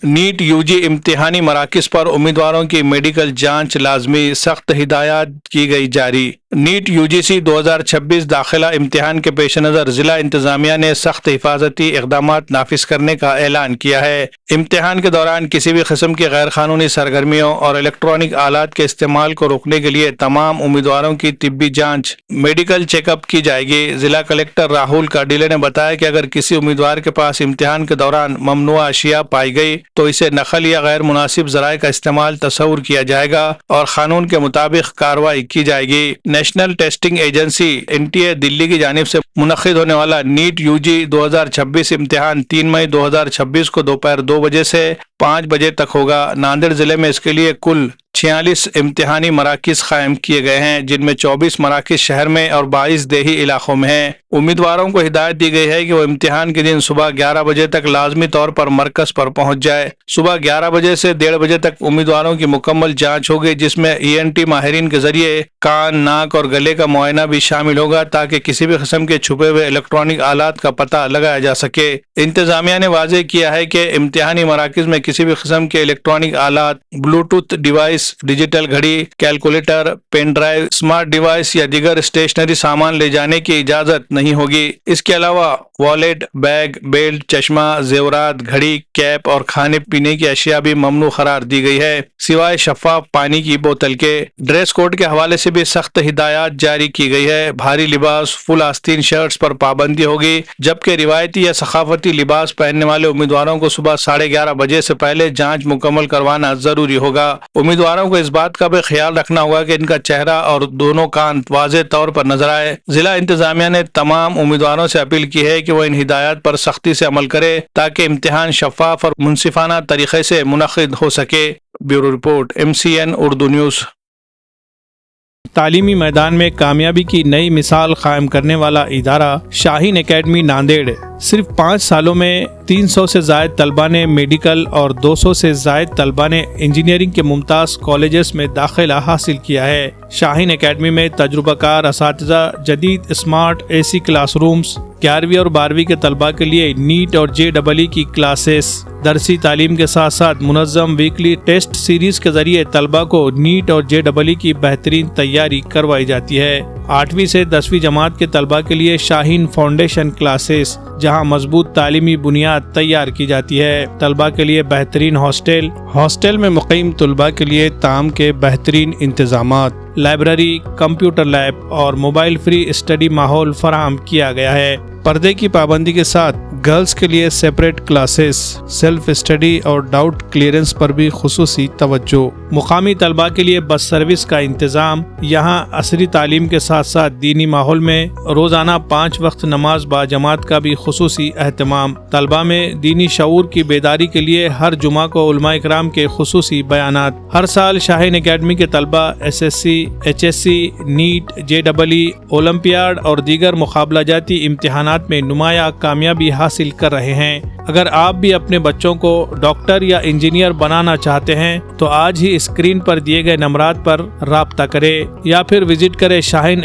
NEET UG इम्तिहानी मराकज़ पर उम्मीदवारों की मेडिकल जांच लाजमी, सख्त हिदायत की गई जारी। नीट यूजीसी 2026 दाखिला इम्तिहान के पेश नज़र जिला इंतजामिया ने सख्त हिफाजती इकदाम नाफिज करने का ऐलान किया है। इम्तिहान के दौरान किसी भी किस्म की गैर कानूनी सरगर्मियों और इलेक्ट्रॉनिक आलात के इस्तेमाल को रोकने के लिए तमाम उम्मीदवारों की तिब्बी जांच, मेडिकल चेकअप की जाएगी। जिला कलेक्टर राहुल काडिले ने बताया कि अगर किसी उम्मीदवार के पास इम्तिहान के दौरान ममनुआ अशिया पाई गई तो इसे नकल या गैर मुनासिब ज़राए का इस्तेमाल तस्वुर किया जाएगा और कानून के मुताबिक कार्रवाई की जाएगी। National testing agency NTA Delhi की जानिब से मुनक्किद होने वाला नीट यूजी 2026 इम्तिहान 3 मई 2026 को दोपहर 2 बजे से 5 बजे तक होगा। नांदेड़ जिले में इसके लिए कुल 46 इम्तिहानी मराकज़ कायम किए गए हैं, जिनमें 24 मराकज़ शहर में और 22 देही इलाकों में हैं। उम्मीदवारों को हिदायत दी गई है कि वो इम्तिहान के दिन सुबह 11 बजे तक लाजमी तौर पर मरकज़ पर पहुंच जाए। सुबह 11 बजे से 1:30 बजे तक उम्मीदवारों की मुकम्मल जांच होगी, जिसमें ENT माहिरीन के जरिए कान, नाक और गले का मुआयना भी शामिल होगा ताकि किसी भी किस्म के छुपे हुए इलेक्ट्रॉनिक आलात का पता लगाया जा सके। इंतजामिया ने वाज़ेह किया है कि इम्तिहानी मराकज़ में किसी भी किस्म के इलेक्ट्रॉनिक आलात, ब्लूटूथ डिवाइस, डिजिटल घड़ी, calculator, pen drive, smart device या दीगर स्टेशनरी सामान ले जाने की इजाज़त नहीं होगी। इसके अलावा वॉलेट, बैग, बेल्ट, चश्मा, जेवरात, घड़ी, कैप और खाने पीने की अशिया भी ममनू करार दी गई है, सिवाय शफाफ पानी की बोतल के। ड्रेस कोड के हवाले से भी सख्त हिदायत जारी की गई है। भारी लिबास, फुल आस्तीन शर्ट्स पर पाबंदी होगी, जबकि रिवायती या सकाफती लिबास पहनने वाले उम्मीदवारों को सुबह 11:30 बजे से पहले जांच मुकम्मल करवाना जरूरी होगा। उम्मीदवारों को इस बात का भी ख्याल रखना होगा कि इनका चेहरा और दोनों कान वाज़ेह तौर पर नजर आए। जिला इंतजामिया ने तमाम उम्मीदवारों से अपील की है कि वो इन हिदायत पर सख्ती से अमल करे ताकि इम्तिहान शफाफ और मुनसिफाना तरीके से मुनक्किद हो सके। Bureau report, MCN Urdu news. तालीमी मैदान में कामयाबी की नई मिसाल कायम करने वाला इदारा शाहीन एकेडमी नांदेड़ सिर्फ 5 सालों में 300 से ज़ायद तलबा ने मेडिकल और 200 से ज़ायद तलबा ने इंजीनियरिंग के मुमताज़ कॉलेजेस में दाखिला हासिल किया है। शाहीन एकेडमी में तजुर्बाकार असातिज़ा, जदीद स्मार्ट AC क्लासरूम्स, 11वीं और 12वीं के तलबा के लिए नीट और JEE की क्लासेस, दरसी तालीम के साथ साथ मुनज़्ज़म वीकली टेस्ट सीरीज के जरिए तलबा को नीट और JEE की बेहतरीन तैयारी करवाई जाती है। 8वीं से 10वीं जमात के तलबा के लिए शाहीन फाउंडेशन क्लासेस, जहां मजबूत तालीमी बुनियाद तैयार की जाती है। तलबा के लिए बेहतरीन हॉस्टल में मुक़ीम तलबा के लिए ताम के बेहतरीन इंतजामात, लाइब्रेरी, कंप्यूटर लैब और मोबाइल फ्री स्टडी माहौल फराहम किया गया है। पर्दे की पाबंदी के साथ गर्ल्स के लिए सेपरेट क्लासेस, सेल्फ स्टडी और डाउट क्लियरेंस पर भी खुसूसी तवज्जो। मुकामी तलबा के लिए बस सर्विस का इंतज़ाम। यहाँ असरी तालीम के साथ साथ दीनी माहौल में रोज़ाना 5 वक्त नमाज बाजमात का भी खुसूसी एहतमाम। तलबा में दीनी शऊर की बेदारी के लिए हर जुमा को उलमा इकराम के खुसूसी बयानात। हर साल शाहीन एकेडमी के तलबा SSC, HSC, NEET, JEE, olympiad और दीगर मुकाबला जाती इम्तिहानात में नुमाया कामयाबी हासिल कर रहे हैं। अगर आप भी अपने बच्चों को डॉक्टर या इंजीनियर बनाना चाहते हैं तो आज ही स्क्रीन पर दिए गए नंबरात पर राब्ता करें या फिर विजिट करें शाहीन